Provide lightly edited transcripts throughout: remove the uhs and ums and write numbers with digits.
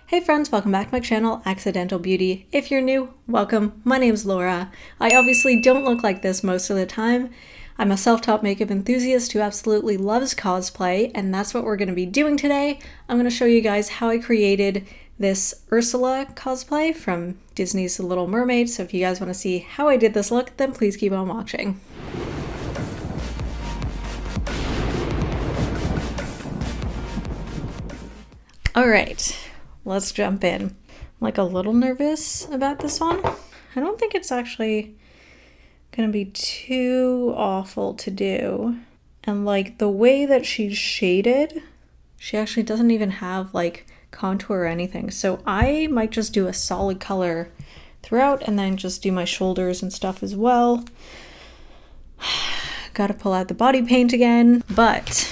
Hey friends, welcome back to my channel, Accidental Beauty. If you're new, welcome. My name's Laura. I obviously don't look like this most of the time. I'm a self-taught makeup enthusiast who absolutely loves cosplay, and that's what we're going to be doing today. I'm going to show you guys how I created this Ursula cosplay from Disney's The Little Mermaid, so if you guys want to see how I did this look, then please keep on watching. Alright, let's jump in. I'm like a little nervous about this one. I don't think it's actually gonna be too awful to do. And like the way that she's shaded, she actually doesn't even have like contour or anything. So I might just do a solid color throughout and then just do my shoulders and stuff as well. Gotta pull out the body paint again. But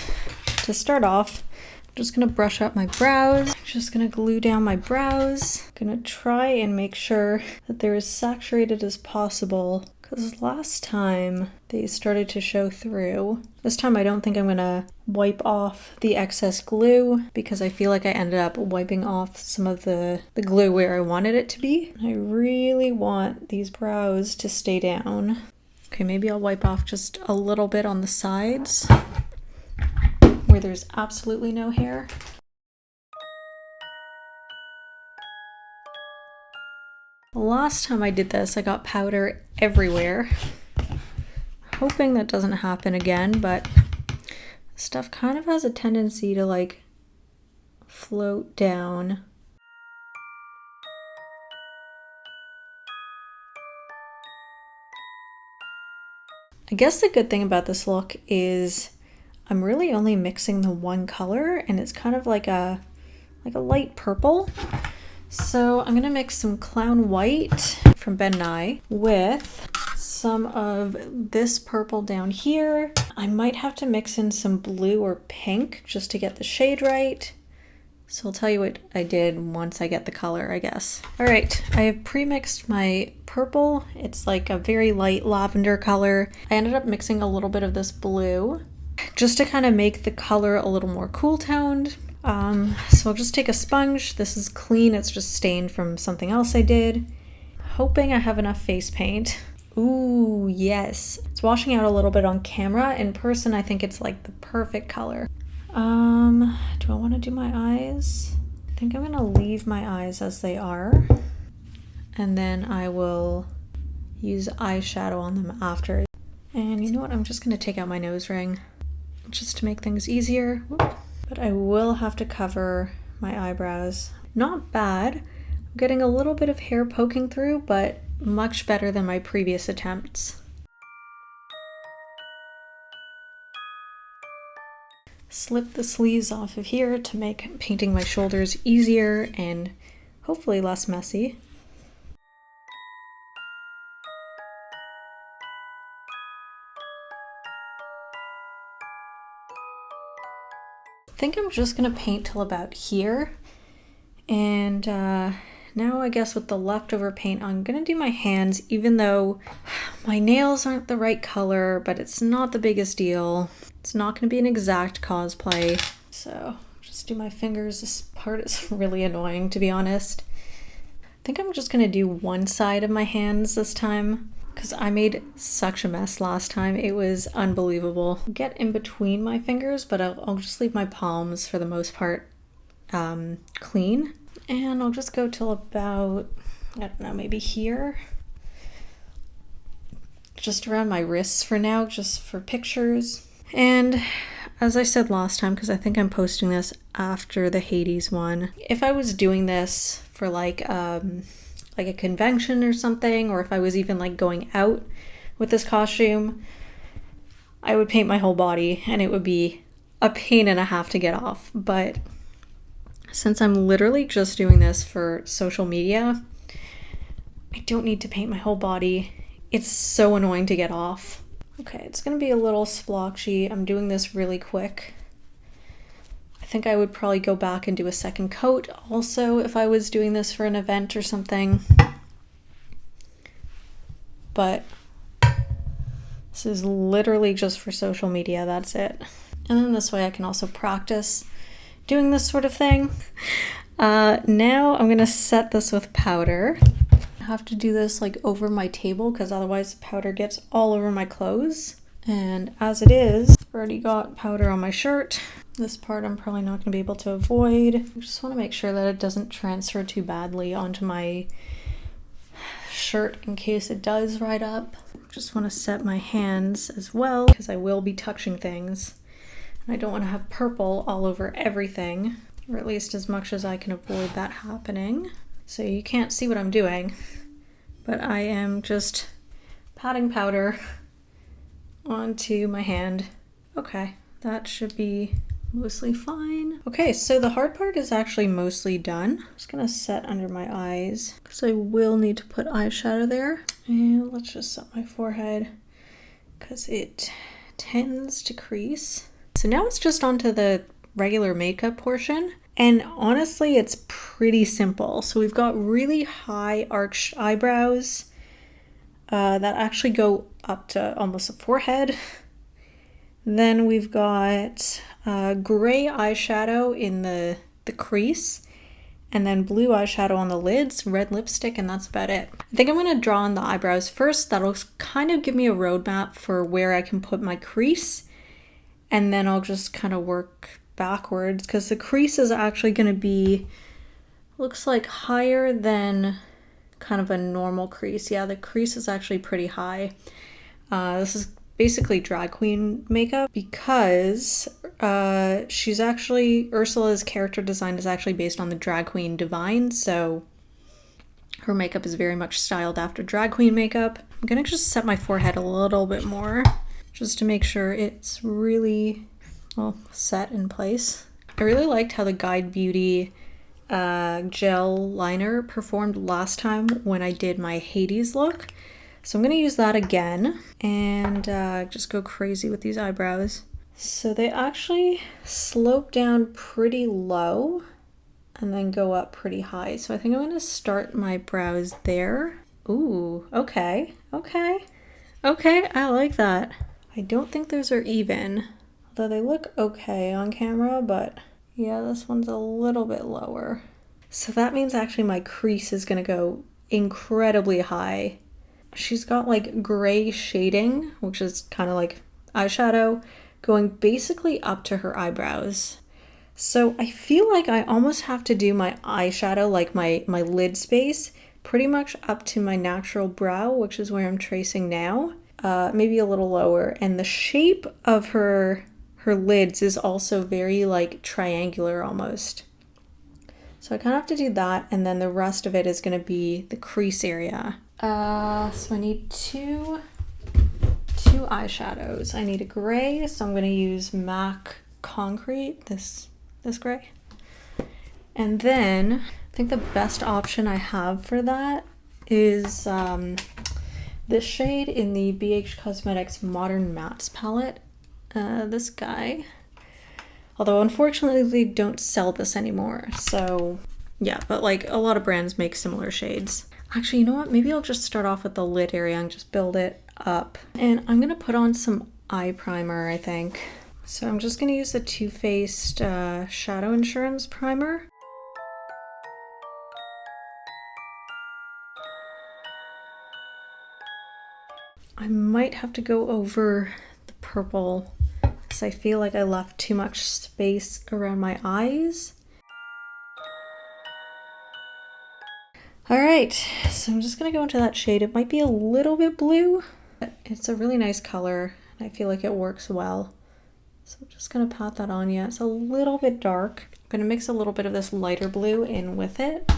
to start off, I'm just gonna brush up my brows. Just gonna glue down my brows. Gonna try and make sure that they're as saturated as possible because last time they started to show through. This time I don't think I'm gonna wipe off the excess glue because I feel like I ended up wiping off some of the glue where I wanted it to be. I really want these brows to stay down. Okay, maybe I'll wipe off just a little bit on the sides where there's absolutely no hair. Last time I did this, I got powder everywhere. Hoping that doesn't happen again, but stuff kind of has a tendency to like float down. I guess the good thing about this look is I'm really only mixing the one color, and it's kind of like a light purple. So I'm gonna mix some Clown White from Ben Nye with some of this purple down here. I might have to mix in some blue or pink just to get the shade right. So I'll tell you what I did once I get the color, I guess. All right, I have pre-mixed my purple. It's like a very light lavender color. I ended up mixing a little bit of this blue just to kind of make the color a little more cool toned. So I'll just take a sponge. This is clean, it's just stained from something else I did. Hoping I have enough face paint. Ooh, yes. It's washing out a little bit on camera. In person, I think it's like the perfect color. Do I want to do my eyes? I think I'm gonna leave my eyes as they are. And then I will use eyeshadow on them after. And you know what? I'm just gonna take out my nose ring just to make things easier. Whoop. But I will have to cover my eyebrows. Not bad. I'm getting a little bit of hair poking through, but much better than my previous attempts. Slip the sleeves off of here to make painting my shoulders easier and hopefully less messy. I think I'm just gonna paint till about here, and now I guess with the leftover paint I'm gonna do my hands, even though my nails aren't the right color, but it's not the biggest deal. It's not gonna be an exact cosplay, so just do my fingers. This part is really annoying, to be honest. I think I'm just gonna do one side of my hands this time because I made such a mess last time. It was unbelievable. Get in between my fingers, but I'll just leave my palms for the most part clean. And I'll just go till about, I don't know, maybe here. Just around my wrists for now, just for pictures. And as I said last time, because I think I'm posting this after the Hades one, if I was doing this for like a convention or something, or if I was even like going out with this costume, I would paint my whole body and it would be a pain and a half to get off. But since I'm literally just doing this for social media, I don't need to paint my whole body. It's so annoying to get off. Okay, it's gonna be a little splotchy. I'm doing this really quick. I think I would probably go back and do a second coat also if I was doing this for an event or something. But this is literally just for social media, that's it. And then this way I can also practice doing this sort of thing. Now I'm gonna set this with powder. I have to do this like over my table because otherwise the powder gets all over my clothes. And as it is, I've already got powder on my shirt. This part I'm probably not gonna be able to avoid. I just wanna make sure that it doesn't transfer too badly onto my shirt in case it does ride up. Just wanna set my hands as well because I will be touching things. And I don't wanna have purple all over everything, or at least as much as I can avoid that happening. So you can't see what I'm doing, but I am just patting powder onto my hand. Okay, that should be mostly fine. Okay, so the hard part is actually mostly done. I'm just gonna set under my eyes because I will need to put eyeshadow there. And let's just set my forehead because it tends to crease. So now it's just onto the regular makeup portion. And honestly, it's pretty simple. So we've got really high arched eyebrows that actually go up to almost a forehead. Then we've got gray eyeshadow in the crease, and then blue eyeshadow on the lids, red lipstick, and that's about it. I think I'm going to draw on the eyebrows first. That'll kind of give me a roadmap for where I can put my crease, and then I'll just kind of work backwards because the crease is actually going to be, looks like higher than kind of a normal crease. Yeah, the crease is actually pretty high. This is basically drag queen makeup because she's actually, Ursula's character design is actually based on the drag queen Divine, so her makeup is very much styled after drag queen makeup. I'm gonna just set my forehead a little bit more just to make sure it's really well set in place. I really liked how the Guide Beauty gel liner performed last time when I did my Hades look. So I'm going to use that again and just go crazy with these eyebrows. So they actually slope down pretty low and then go up pretty high. So I think I'm going to start my brows there. Ooh, okay, okay, okay, I like that. I don't think those are even, although they look okay on camera, but yeah, this one's a little bit lower. So that means actually my crease is going to go incredibly high. She's got like gray shading, which is kind of like eyeshadow, going basically up to her eyebrows. So I feel like I almost have to do my eyeshadow, like my lid space, pretty much up to my natural brow, which is where I'm tracing now, maybe a little lower. And the shape of her lids is also very like triangular almost. So I kind of have to do that, and then the rest of it is going to be the crease area. So I need two eyeshadows. I need a gray, so I'm going to use MAC Concrete, this gray. And then I think the best option I have for that is this shade in the BH Cosmetics Modern Mattes palette. This guy. Although unfortunately they don't sell this anymore. So yeah, but like a lot of brands make similar shades. Actually, you know what? Maybe I'll just start off with the lid area and just build it up. And I'm gonna put on some eye primer, I think. So I'm just gonna use the Too Faced Shadow Insurance Primer. I might have to go over the purple because I feel like I left too much space around my eyes. All right, so I'm just gonna go into that shade. It might be a little bit blue, but it's a really nice color and I feel like it works well. So I'm just gonna pat that on. Yeah, it's a little bit dark. I'm gonna mix a little bit of this lighter blue in with it.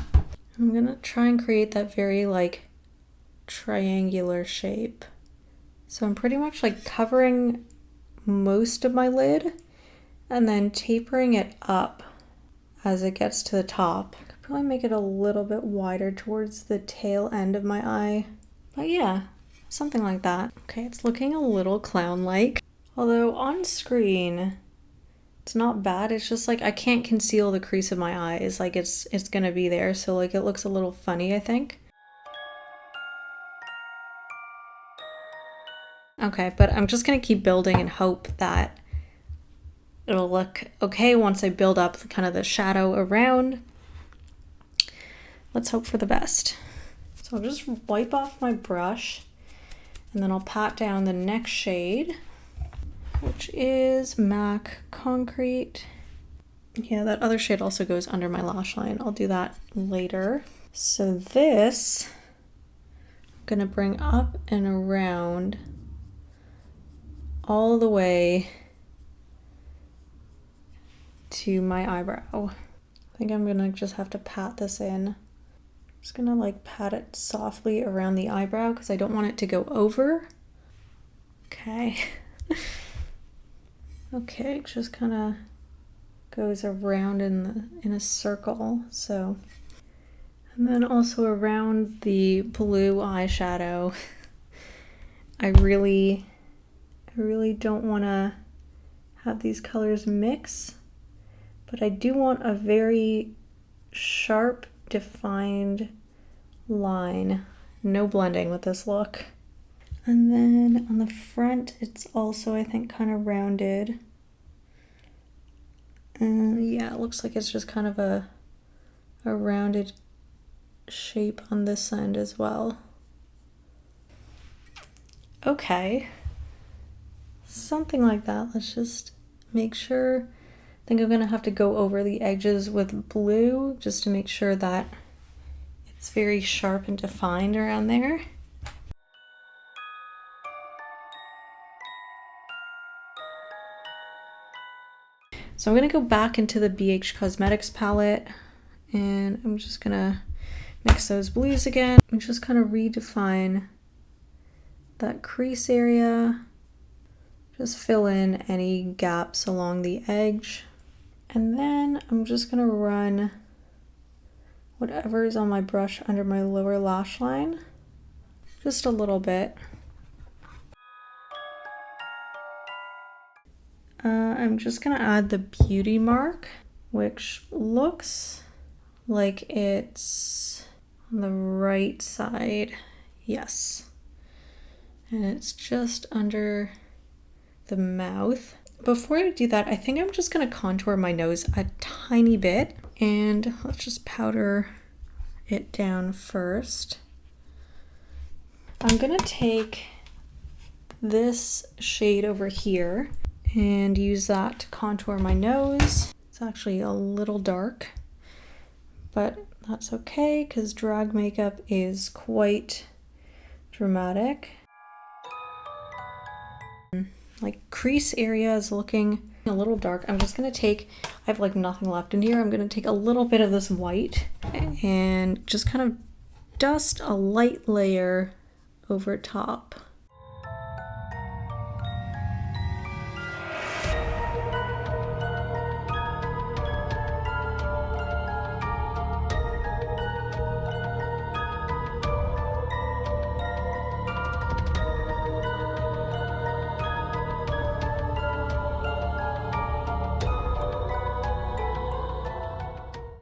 I'm gonna try and create that very like triangular shape. So I'm pretty much like covering most of my lid and then tapering it up as it gets to the top. I could probably make it a little bit wider towards the tail end of my eye. But yeah, something like that. Okay, it's looking a little clown-like. Although on screen, it's not bad. It's just like I can't conceal the crease of my eyes. Like it's gonna be there, so like it looks a little funny, I think. Okay, but I'm just gonna keep building and hope that it'll look okay once I build up kind of the shadow around. let's hope for the best. So I'll just wipe off my brush and then I'll pat down the next shade, which is MAC Concrete. Yeah, that other shade also goes under my lash line. I'll do that later. So this, I'm gonna bring up and around all the way to my eyebrow. I think I'm gonna just have to pat this in. Just gonna like pat it softly around the eyebrow because I don't want it to go over. Okay. Okay, it just kind of goes around in a circle. So, and then also around the blue eyeshadow. I really don't want to have these colors mix, but I do want a very sharp, defined line. No blending with this look. And then on the front, it's also, I think, kind of rounded. And yeah, it looks like it's just kind of a rounded shape on this end as well. Okay, something like that. Let's just make sure. I think I'm gonna have to go over the edges with blue just to make sure that it's very sharp and defined around there. So I'm gonna go back into the BH Cosmetics palette and I'm just gonna mix those blues again and just kind of redefine that crease area. Just fill in any gaps along the edge. And then I'm just gonna run whatever is on my brush under my lower lash line, just a little bit. I'm just gonna add the beauty mark, which looks like it's on the right side. Yes. And it's just under the mouth. Before I do that, I think I'm just gonna contour my nose a tiny bit, and let's just powder it down first. I'm gonna take this shade over here and use that to contour my nose. It's actually a little dark, but that's okay because drag makeup is quite dramatic. Like crease area is looking a little dark. I'm just gonna take, I have like nothing left in here. I'm gonna take a little bit of this white and just kind of dust a light layer over top.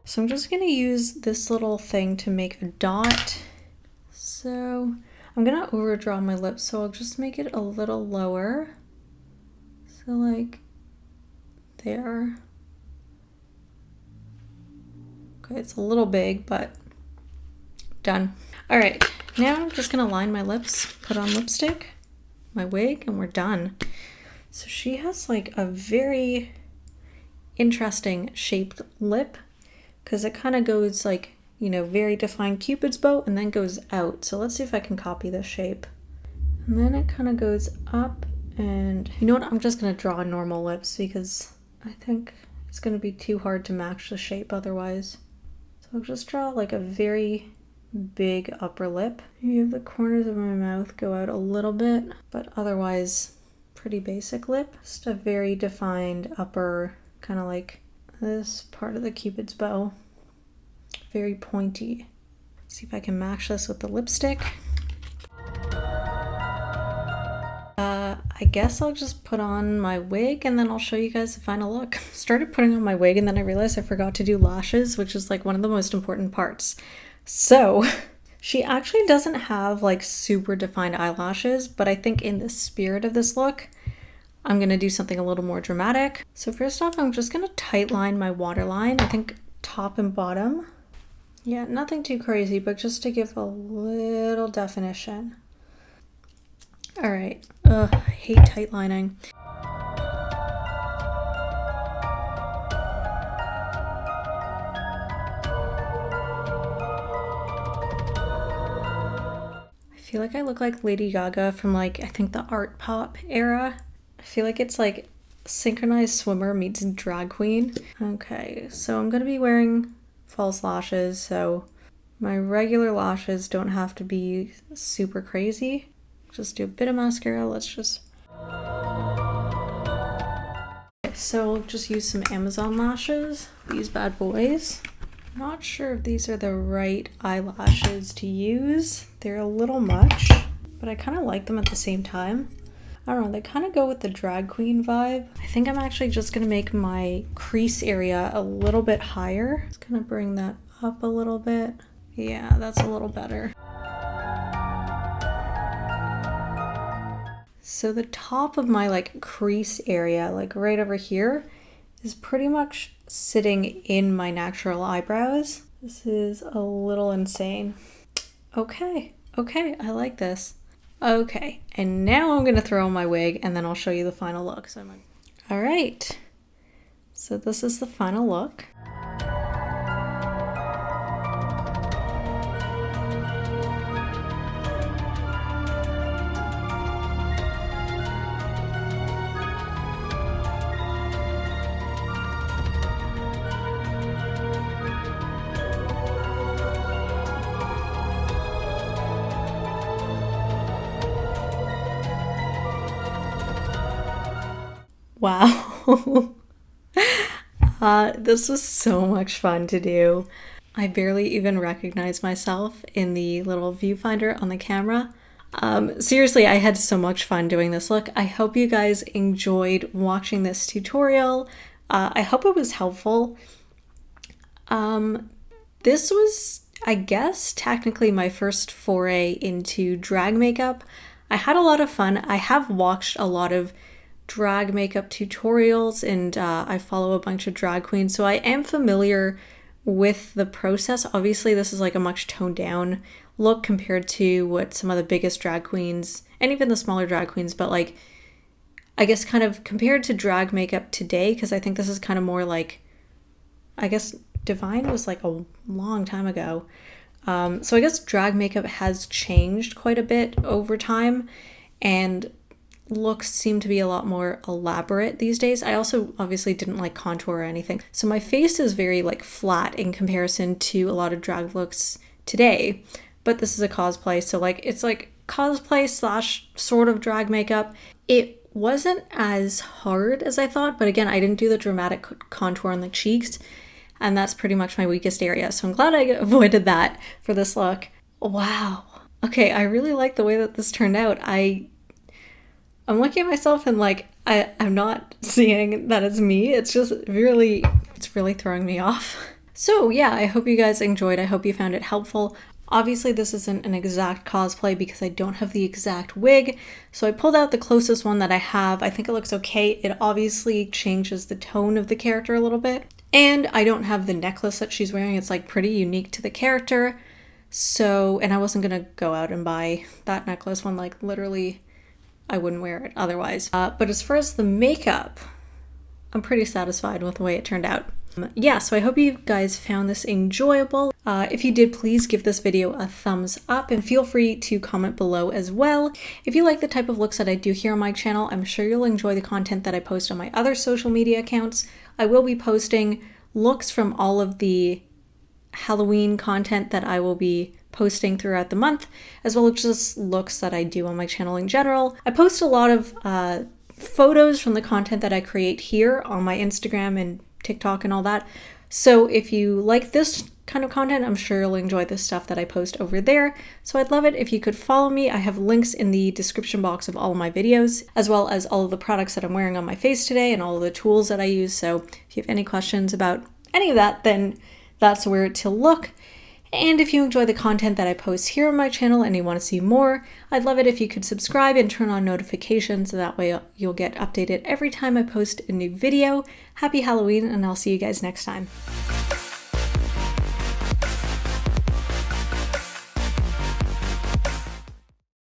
So I'm just gonna use this little thing to make a dot. So I'm gonna overdraw my lips, so I'll just make it a little lower. So like there. Okay, it's a little big, but done. All right, now I'm just gonna line my lips, put on lipstick, my wig, and we're done. So she has like a very interesting shaped lip, because it kind of goes like, you know, very defined Cupid's bow and then goes out. So let's see if I can copy this shape. And then it kind of goes up, and you know what? I'm just going to draw normal lips because I think it's going to be too hard to match the shape otherwise. So I'll just draw like a very big upper lip. You have the corners of my mouth go out a little bit, but otherwise pretty basic lip. Just a very defined upper, kind of like this part of the Cupid's bow. Very pointy. Let's see if I can match this with the lipstick. I guess I'll just put on my wig and then I'll show you guys the final look. Started putting on my wig and then I realized I forgot to do lashes, which is like one of the most important parts. So she actually doesn't have like super defined eyelashes, but I think in the spirit of this look, I'm gonna do something a little more dramatic. So first off, I'm just gonna tight line my waterline, I think top and bottom. Yeah, nothing too crazy, but just to give a little definition. All right. Ugh, I hate tight lining. I feel like I look like Lady Gaga from like, I think the art pop era. I feel like it's like synchronized swimmer meets drag queen. Okay, so I'm gonna be wearing false lashes, so my regular lashes don't have to be super crazy. Just do a bit of mascara. Let's just... Okay, so just use some Amazon lashes, these bad boys. Not sure if these are the right eyelashes to use. They're a little much, but I kind of like them at the same time. I don't know, they kind of go with the drag queen vibe. I think I'm actually just gonna make my crease area a little bit higher. Just gonna bring that up a little bit. Yeah, that's a little better. So the top of my like crease area, like right over here, is pretty much sitting in my natural eyebrows. This is a little insane. Okay, I like this. Okay, and now I'm gonna throw on my wig and then I'll show you the final look. All right, so this is the final look. Wow. This was so much fun to do. I barely even recognize myself in the little viewfinder on the camera. Seriously, I had so much fun doing this look. I hope you guys enjoyed watching this tutorial. I hope it was helpful. This was, I guess, technically my first foray into drag makeup. I had a lot of fun. I have watched a lot of drag makeup tutorials and I follow a bunch of drag queens, so I am familiar with the process. Obviously this is like a much toned down look compared to what some of the biggest drag queens and even the smaller drag queens, but like I guess kind of compared to drag makeup today, because I think this is kind of more like, I guess Divine was like a long time ago. So I guess drag makeup has changed quite a bit over time and looks seem to be a lot more elaborate these days. I also obviously didn't like contour or anything. So my face is very like flat in comparison to a lot of drag looks today, but this is a cosplay. So like, it's like cosplay slash sort of drag makeup. It wasn't as hard as I thought, but again, I didn't do the dramatic contour on the cheeks, and that's pretty much my weakest area. So I'm glad I avoided that for this look. Wow. Okay, I really like the way that this turned out. I'm looking at myself and like, I'm not seeing that it's me. It's just really, it's really throwing me off. So yeah, I hope you guys enjoyed. I hope you found it helpful. Obviously this isn't an exact cosplay because I don't have the exact wig. So I pulled out the closest one that I have. I think it looks okay. It obviously changes the tone of the character a little bit. And I don't have the necklace that she's wearing. It's like pretty unique to the character. So, and I wasn't gonna go out and buy that necklace one, like literally I wouldn't wear it otherwise. But as far as the makeup, I'm pretty satisfied with the way it turned out. Yeah, so I hope you guys found this enjoyable. If you did, please give this video a thumbs up and feel free to comment below as well. If you like the type of looks that I do here on my channel, I'm sure you'll enjoy the content that I post on my other social media accounts. I will be posting looks from all of the Halloween content that I will be posting throughout the month, as well as just looks that I do on my channel in general. I post a lot of photos from the content that I create here on my Instagram and TikTok and all that. So if you like this kind of content, I'm sure you'll enjoy the stuff that I post over there. So I'd love it if you could follow me. I have links in the description box of all of my videos, as well as all of the products that I'm wearing on my face today and all of the tools that I use. So if you have any questions about any of that, then that's where to look. And if you enjoy the content that I post here on my channel and you want to see more, I'd love it if you could subscribe and turn on notifications so that way you'll get updated every time I post a new video. Happy Halloween, and I'll see you guys next time.